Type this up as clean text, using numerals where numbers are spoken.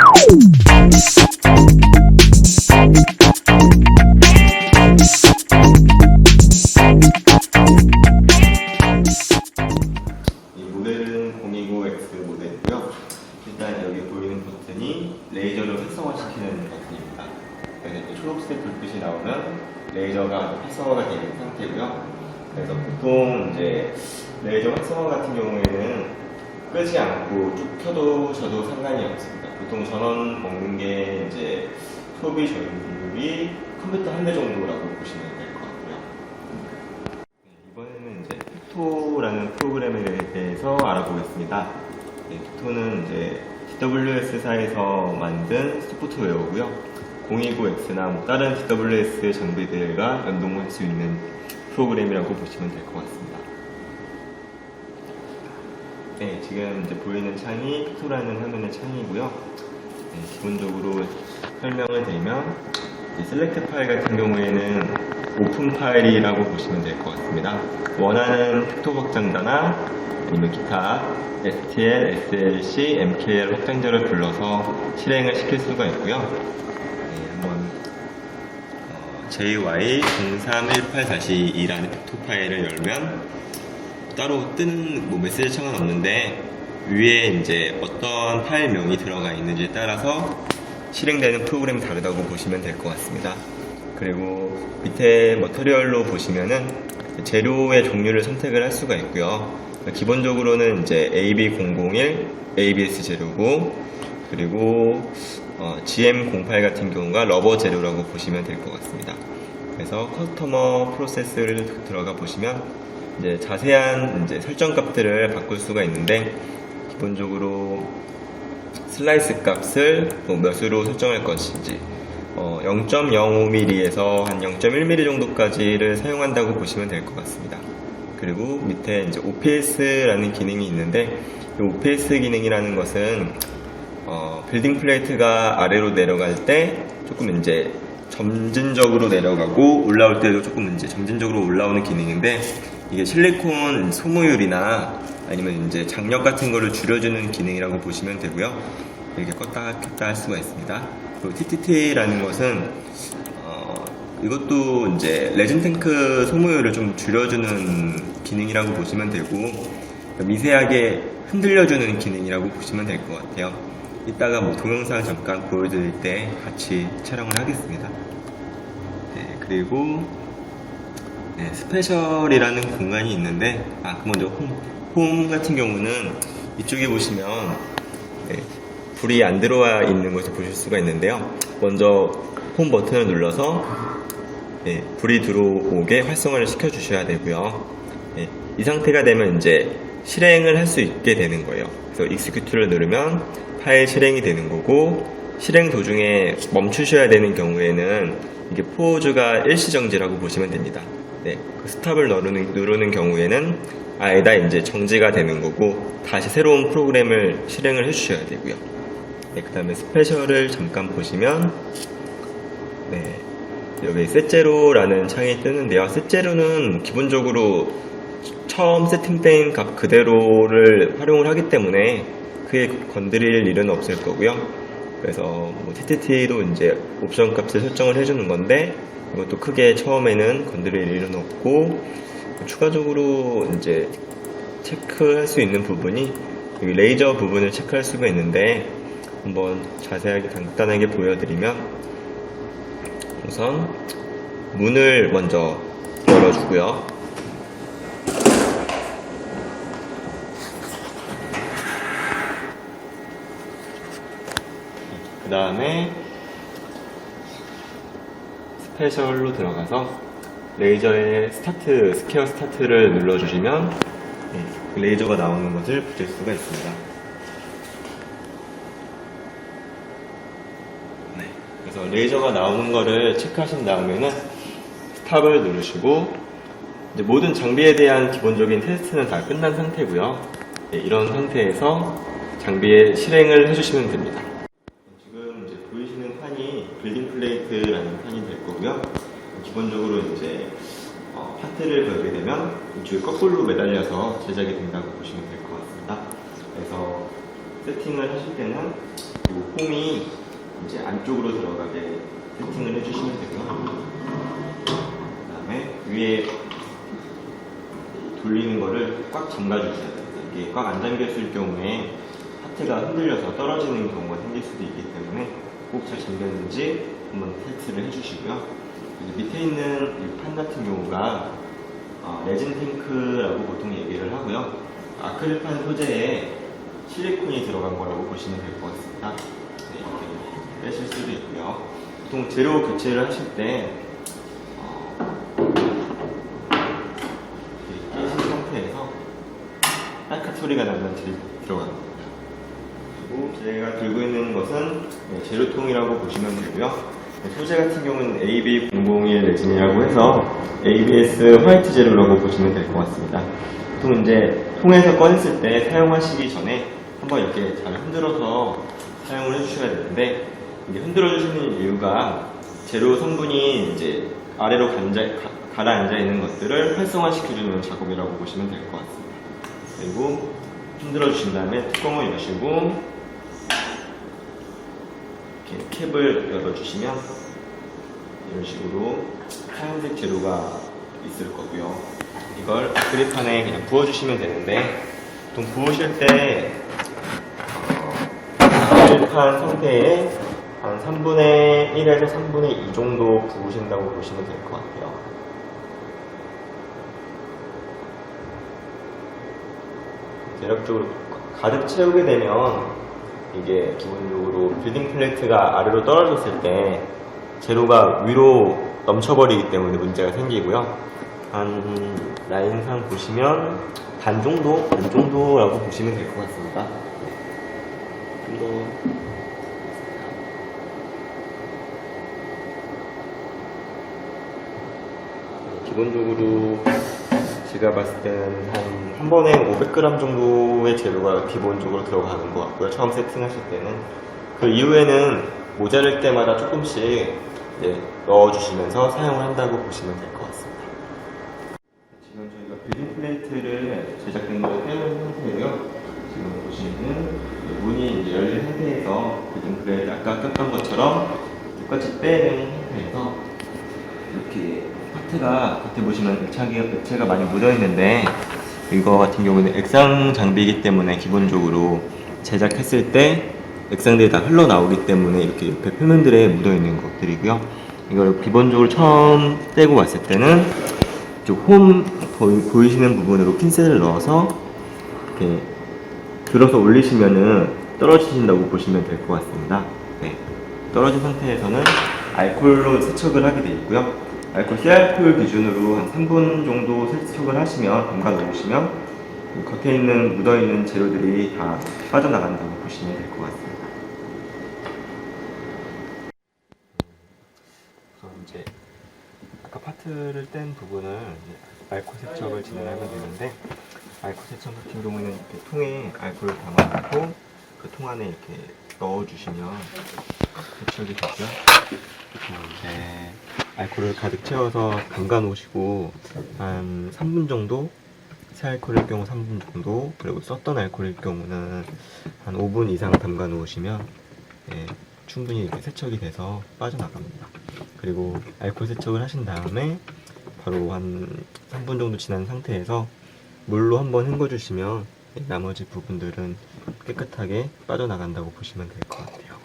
이 모델은 029X 모델이고요. 일단 여기 보이는 버튼이 레이저를 활성화시키는 버튼입니다. 그래서 이제 초록색 불빛이 나오면 레이저가 활성화가 되는 상태고요. 그래서 보통 이제 레이저 활성화 같은 경우에는 끄지 않고 쭉 켜도 저도 상관이 없습니다. 보통 전원 먹는 게 이제 소비 전율이 컴퓨터 한 대 정도라고 보시면 될 것 같고요. 이번에는 이제 픽토라는 프로그램에 대해서 알아보겠습니다. 픽토는 이제 TWS사에서 만든 소프트웨어고요. 029X나 다른 TWS 장비들과 연동할 수 있는 프로그램이라고 보시면 될 것 같습니다. 네, 지금 이제 보이는 창이 픽토라는 화면의 창이고요. 기본적으로 설명을 드리면 셀렉트 파일 같은 경우에는 오픈 파일이라고 보시면 될 것 같습니다. 원하는 픽토 확장자나 아니면 기타 STL, SLC, MKL 확장자를 불러서 실행을 시킬 수가 있고요. 한번 JY0318-2라는 픽토 파일을 열면 따로 뜨는 메시지 창은 없는데 위에 이제 어떤 파일명이 들어가 있는지에 따라서 실행되는 프로그램이 다르다고 보시면 될 것 같습니다. 그리고 밑에 머터리얼로 보시면은 재료의 종류를 선택을 할 수가 있고요. 기본적으로는 이제 AB001, ABS 재료고, 그리고 GM08 같은 경우가 러버 재료라고 보시면 될 것 같습니다. 그래서 커스터머 프로세스를 들어가 보시면 이제 자세한 이제 설정 값들을 바꿀 수가 있는데, 기본적으로 슬라이스 값을 몇으로 설정할 것인지 0.05mm에서 한 0.1mm 정도까지를 사용한다고 보시면 될 것 같습니다. 그리고 밑에 이제 OPS라는 기능이 있는데, 이 OPS 기능이라는 것은 빌딩 플레이트가 아래로 내려갈 때 조금 이제 점진적으로 내려가고 올라올 때도 조금 이제 점진적으로 올라오는 기능인데, 이게 실리콘 소모율이나 아니면 이제 장력 같은 거를 줄여주는 기능이라고 보시면 되고요. 이렇게 껐다 켰다 할 수가 있습니다. 그리고 TTT라는 것은 이것도 이제 레진 탱크 소모율을 좀 줄여주는 기능이라고 보시면 되고, 미세하게 흔들려주는 기능이라고 보시면 될 것 같아요. 이따가 뭐 동영상 잠깐 보여드릴 때 같이 촬영을 하겠습니다. 네, 그리고 스페셜이라는 공간이 있는데, 먼저 홈 같은 경우는 이쪽에 보시면 불이 안 들어와 있는 것을 보실 수가 있는데요. 먼저 홈 버튼을 눌러서 불이 들어오게 활성화를 시켜 주셔야 되고요. 이 상태가 되면 이제 실행을 할 수 있게 되는 거예요. 그래서 execute를 누르면 파일 실행이 되는 거고, 실행 도중에 멈추셔야 되는 경우에는 이게 포즈가 일시정지라고 보시면 됩니다. 스탑을 누르는 경우에는 아예다 이제 정지가 되는 거고, 다시 새로운 프로그램을 실행을 해주셔야 되고요. 그 다음에 스페셜을 잠깐 보시면 여기 셋제로라는 창이 뜨는데요. 셋제로는 기본적으로 처음 세팅된 값 그대로를 활용을 하기 때문에 크게 건드릴 일은 없을 거고요. 그래서 뭐 TTT도 이제 옵션 값을 설정을 해주는 건데, 이것도 크게 처음에는 건드릴 일은 없고, 추가적으로 이제 체크할 수 있는 부분이 여기 레이저 부분을 체크할 수가 있는데, 한번 자세하게 간단하게 보여드리면, 우선 문을 먼저 열어주고요. 그 다음에 스페셜로 들어가서 레이저의 스퀘어 스타트를 눌러주시면 레이저가 나오는 것을 보실 수가 있습니다. 그래서 레이저가 나오는 거를 체크하신 다음에는 스탑을 누르시고, 이제 모든 장비에 대한 기본적인 테스트는 다 끝난 상태고요. 이런 상태에서 장비에 실행을 해주시면 됩니다. 지금 이제 보이시는 판이 빌딩 플레이트라는 판이 될 거고요. 기본적으로 이제 파트를 걸게 되면 이쪽에 거꾸로 매달려서 제작이 된다고 보시면 될 것 같습니다. 그래서 세팅을 하실 때는 이 홈이 이제 안쪽으로 들어가게 세팅을 해주시면 되고요. 그 다음에 위에 돌리는 거를 꽉 잠가주셔야 돼요. 이게 꽉 안 잠겼을 경우에 파트가 흔들려서 떨어지는 경우가 생길 수도 있기 때문에 꼭 잘 잠겼는지 한번 테스트를 해주시고요. 밑에 있는 이 판 같은 경우가 레진 탱크라고 보통 얘기를 하고요. 아크릴판 소재에 실리콘이 들어간 거라고 보시면 될 것 같습니다. 네, 이렇게 빼실 수도 있고요. 보통 재료 교체를 하실 때 끼신 상태에서 딸깍 소리가 나면 들어갑니다. 그리고 제가 들고 있는 것은 재료통이라고 보시면 되고요. 소재 같은 경우는 AB001 레진이라고 해서 ABS 화이트 재료라고 보시면 될 것 같습니다. 보통 이제 통에서 꺼냈을 때 사용하시기 전에 한번 이렇게 잘 흔들어서 사용을 해주셔야 되는데, 이게 흔들어 주시는 이유가 재료 성분이 이제 아래로 가라앉아 있는 것들을 활성화시켜주는 작업이라고 보시면 될 것 같습니다. 그리고 흔들어 주신 다음에 뚜껑을 여시고 캡을 열어주시면 이런 식으로 하얀색 재료가 있을 거고요. 이걸 아크릴판에 그냥 부어주시면 되는데, 보통 부으실 때 아크릴판 상태에 한 3분의 1에서 3분의 2 정도 부으신다고 보시면 될 것 같아요. 대략적으로 가득 채우게 되면 이게 기본적으로 빌딩 플레이트가 아래로 떨어졌을 때 재료가 위로 넘쳐버리기 때문에 문제가 생기고요. 한 라인상 보시면 반 정도라고 보시면 될 것 같습니다. 좀 더 기본적으로 제가 봤을 때는 한 번에 500g 정도의 재료가 기본적으로 들어가는 것 같고요. 처음 세팅하실 때는. 그 이후에는 모자랄 때마다 조금씩 넣어주시면서 사용을 한다고 보시면 될 것 같습니다. 지금 저희가 빌딩 플레이트를 제작된 걸 떼어낸 상태예요. 지금 보시면은 문이 이제 열린 상태에서 빌딩 플레이트 아까 꼈던 것처럼 똑같이 빼낸 상태에서 이렇게 파트가 겉에 보시면 액체가 많이 묻어있는데, 이거 같은 경우는 액상 장비이기 때문에 기본적으로 제작했을 때 액상들이 다 흘러나오기 때문에 이렇게 옆에 표면들에 묻어있는 것들이고요. 이걸 기본적으로 처음 떼고 왔을 때는 이쪽 홈 보이시는 부분으로 핀셋을 넣어서 이렇게 들어서 올리시면은 떨어지신다고 보시면 될 것 같습니다. 네. 떨어진 상태에서는 알코올로 세척을 하게 되어 있고요. 알코올 씨알코올 기준으로 한 3분 정도 세척을 하시면, 담가 놓으시면 겉에 있는 묻어있는 재료들이 다 빠져나간다고 보시면 될 것 같습니다. 그래서 이제 아까 파트를 뗀 부분을 알코올 세척을 진행하면 되는데, 알코올 세척 같은 경우에는 이렇게 통에 알코올을 담아놓고 그 통 안에 이렇게 넣어주시면 세척이 되죠. 이제 알코올을 가득 채워서 담가 놓으시고 한 3분 정도, 새 알코올일 경우 3분 정도, 그리고 썼던 알코올일 경우는 한 5분 이상 담가 놓으시면 충분히 이렇게 세척이 돼서 빠져나갑니다. 그리고 알코올 세척을 하신 다음에 바로 한 3분 정도 지난 상태에서 물로 한번 헹궈 주시면 나머지 부분들은 깨끗하게 빠져나간다고 보시면 될 것 같아요.